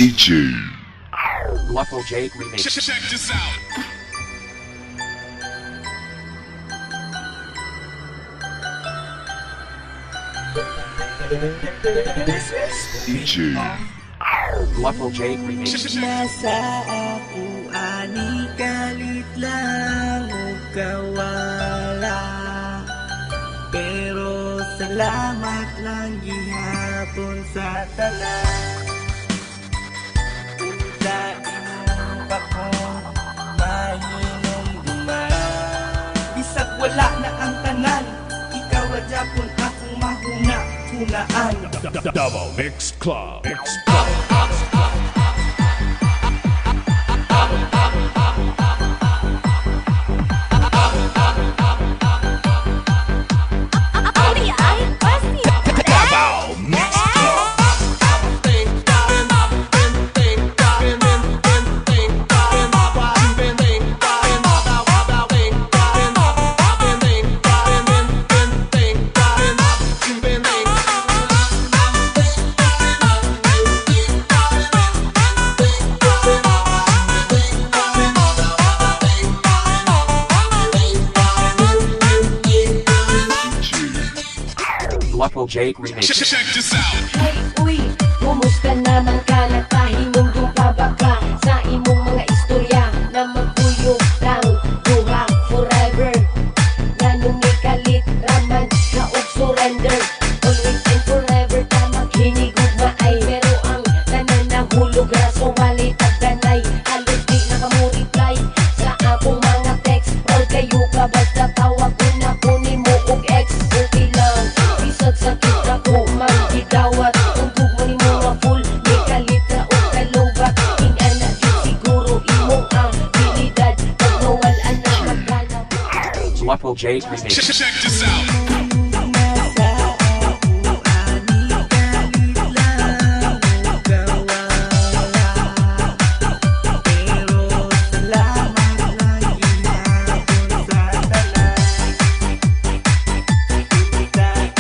DJ Guapo Jake Remix. Check this out. DJ Guapo Jake Remix. Nasa ako ani kalit lang o kawala, pero salamat lang gihapon sa tanan. Unsa imong bakong mahinom duman, bisag wala na ang tanan, ikaw adyapon akong mahuna-hunaan. Double Mix Club. Guapo Jake Remix. Check this out. Hey, uy, kumusta naman ka? Natahinong pa ba ka sa imong mga istorya na magpuyog lang duha forever? Ganong ikalit raman ka og surrender. Always and forever ka maghinigog maay, pero ang tanan nahulog raso malit at danay. Halos di na ka mo reply sa akong mga text. All kayo ka basta tawag ko na kunin mo og ex. Okay lang, bisag sakit ako magidawat. Ugog mo ni mga full, may kalitra o kalubat. Ingana din siguro imong ang bilidad. Pag nawalan na magkala mo. Guapo Jake Remix. Check this out. Nasa ako ani kalit lang o kawala, pero salamat lang gihapon sa tanan.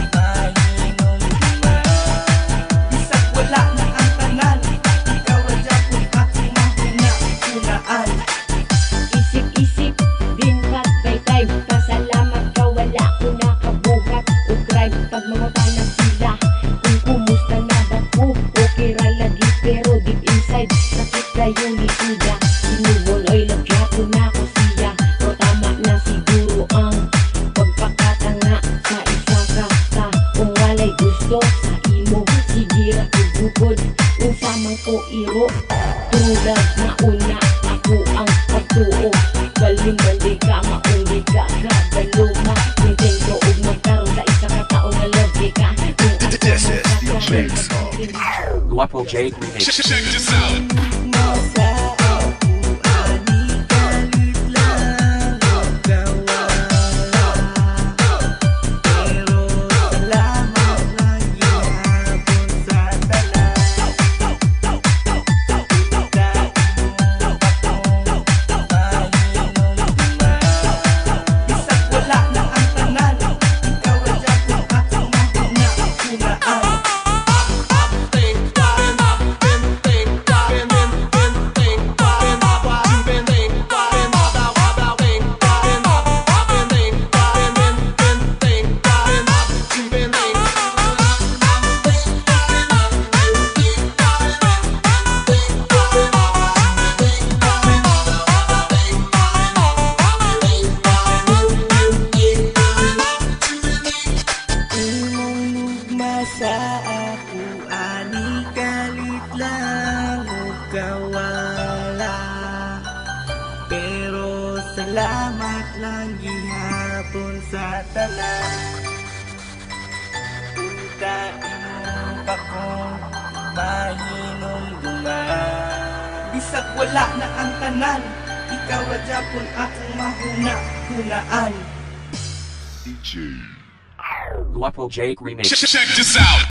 Unsa imong bakong mahinom duman, bisag wala na ang tanan, ikaw adyapon akong mahuna-hunaan. Isip-isip, din by time. Pasalamat ka, wala ko nakabuhat o crime. Pag mga na sila, kung kumusta na ba ko, okay ra lagi, pero deep inside, sakit kayong lituda. Sinubol ay lagyapon na ko siya, pero tama na siguro ang pagpakatanga sa isa ka ta. Kung walay gusto sa imo, sige ra bukod. Unsa man ko iro, tulad na una, ako ang pagtuo. Balimbali ka, mauli ka, kabaluma. Nintendo og magkaroon sa isa ka tao na love ka. This is DJ Guapo Jake Remix. Check this out. Nasa ako ani kalit lang o kawala, pero salamat lang gihapon sa tanan. Unsa imong bakong mahinom duman, bisag wala na ang tanan, ikaw adyapon akong mahuna-hunaan. Imong lugma sa ako ani kalit lang o kawala, pero salamat lang gihapon sa tanan. Unsa imong bakong mahinom duman, bisag wala na ang tanan, ikaw adyapon akong mahuna-hunaan. DJ Guapo Jake Remix. Check this out.